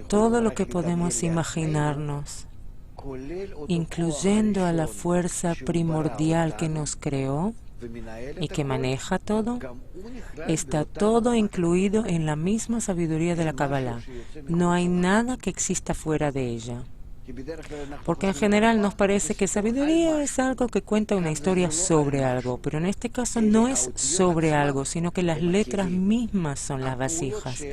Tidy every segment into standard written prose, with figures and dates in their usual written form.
Todo lo que podemos imaginarnos, incluyendo a la fuerza primordial que nos creó y que maneja todo, está todo incluido en la misma sabiduría de la Kabbalah. No hay nada que exista fuera de ella. Porque en general nos parece que sabiduría es algo que cuenta una historia sobre algo, pero en este caso no es sobre algo, sino que las letras mismas son las vasijas.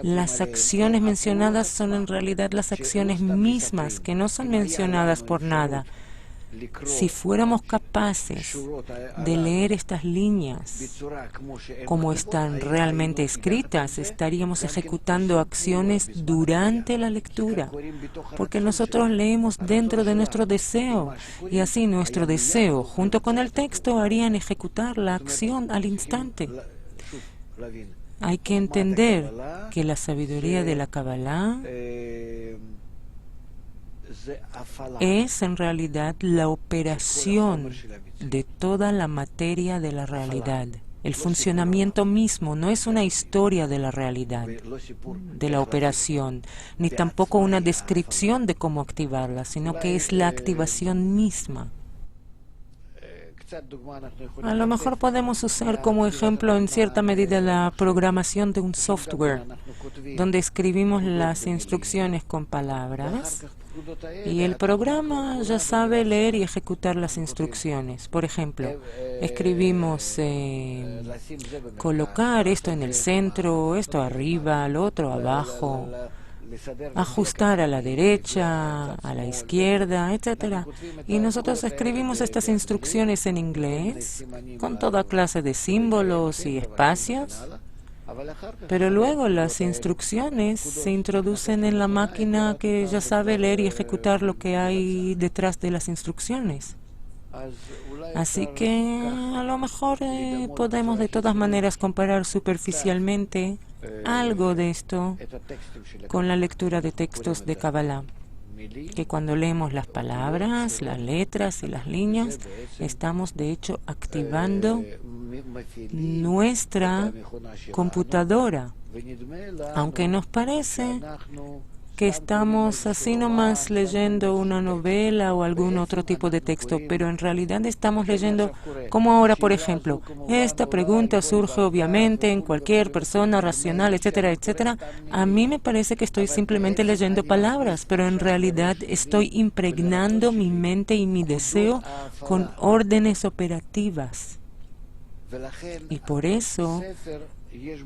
Las acciones mencionadas son en realidad las acciones mismas, que no son mencionadas por nada. Si fuéramos capaces de leer estas líneas como están realmente escritas, estaríamos ejecutando acciones durante la lectura, porque nosotros leemos dentro de nuestro deseo, y así nuestro deseo, junto con el texto, harían ejecutar la acción al instante. Hay que entender que la sabiduría de la Kabbalah es en realidad la operación de toda la materia de la realidad. El funcionamiento mismo no es una historia de la realidad, de la operación, ni tampoco una descripción de cómo activarla, sino que es la activación misma. A lo mejor podemos usar como ejemplo en cierta medida la programación de un software, donde escribimos las instrucciones con palabras y el programa ya sabe leer y ejecutar las instrucciones. Por ejemplo, escribimos colocar esto en el centro, esto arriba, lo otro abajo, ajustar a la derecha, a la izquierda, etc. Y nosotros escribimos estas instrucciones en inglés, con toda clase de símbolos y espacios, pero luego las instrucciones se introducen en la máquina que ya sabe leer y ejecutar lo que hay detrás de las instrucciones. Así que a lo mejor podemos de todas maneras comparar superficialmente algo de esto con la lectura de textos de Kabbalah, que cuando leemos las palabras, las letras y las líneas, estamos de hecho activando nuestra computadora, aunque nos parece que estamos así nomás leyendo una novela o algún otro tipo de texto, pero en realidad estamos leyendo, como ahora, por ejemplo, esta pregunta surge obviamente en cualquier persona racional, etcétera, etcétera. A mí me parece que estoy simplemente leyendo palabras, pero en realidad estoy impregnando mi mente y mi deseo con órdenes operativas. Y por eso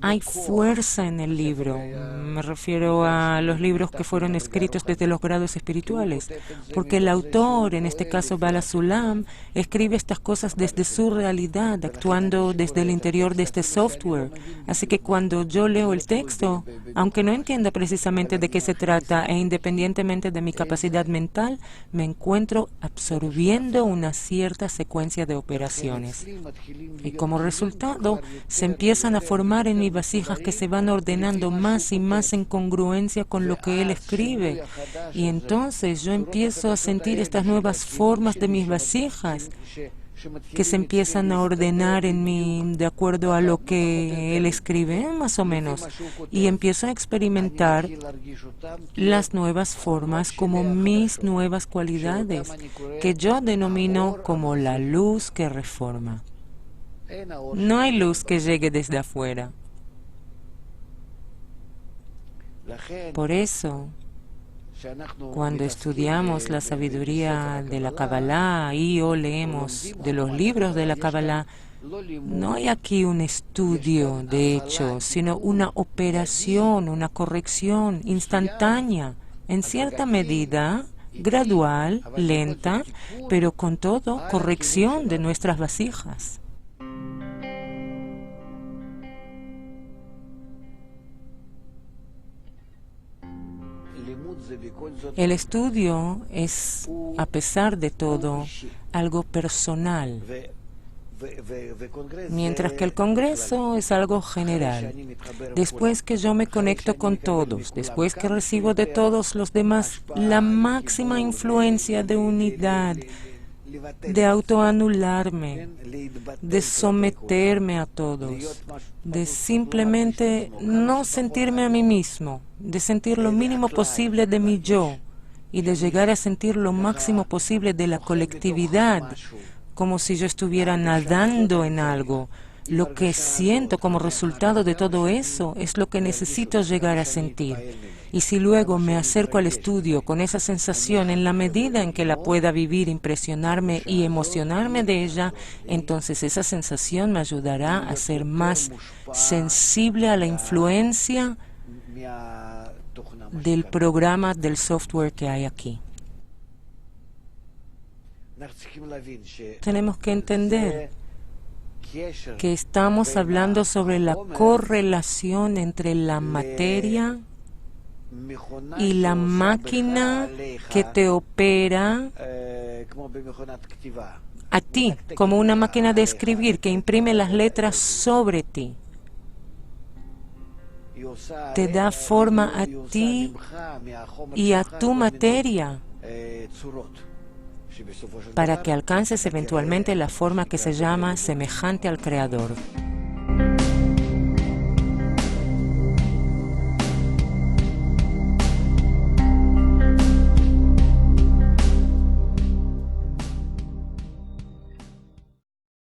hay fuerza en el libro. Me refiero a los libros que fueron escritos desde los grados espirituales, porque el autor, en este caso Bala Sulam, escribe estas cosas desde su realidad, actuando desde el interior de este software. Así que cuando yo leo el texto, aunque no entienda precisamente de qué se trata e independientemente de mi capacidad mental, me encuentro absorbiendo una cierta secuencia de operaciones. Y como resultado, se empiezan a formar en mis vasijas que se van ordenando más y más en congruencia con lo que él escribe. Y entonces yo empiezo a sentir estas nuevas formas de mis vasijas que se empiezan a ordenar en mí de acuerdo a lo que él escribe, más o menos. Y empiezo a experimentar las nuevas formas como mis nuevas cualidades, que yo denomino como la luz que reforma. No hay luz que llegue desde afuera. Por eso, cuando estudiamos la sabiduría de la Kabbalah o leemos de los libros de la Kabbalah, no hay aquí un estudio, de hecho, sino una operación, una corrección instantánea, en cierta medida, gradual, lenta, pero con todo, corrección de nuestras vasijas. El estudio es, a pesar de todo, algo personal, mientras que el Congreso es algo general. Después que yo me conecto con todos, después que recibo de todos los demás la máxima influencia de unidad, de autoanularme, de someterme a todos, de simplemente no sentirme a mí mismo, de sentir lo mínimo posible de mi yo y de llegar a sentir lo máximo posible de la colectividad, como si yo estuviera nadando en algo. Lo que siento como resultado de todo eso es lo que necesito llegar a sentir. Y si luego me acerco al estudio con esa sensación en la medida en que la pueda vivir, impresionarme y emocionarme de ella, entonces esa sensación me ayudará a ser más sensible a la influencia del programa, del software que hay aquí. Tenemos que entender que estamos hablando sobre la correlación entre la materia y la máquina que te opera a ti, como una máquina de escribir que imprime las letras sobre ti. Te da forma a ti y a tu materia para que alcances eventualmente la forma que se llama semejante al Creador.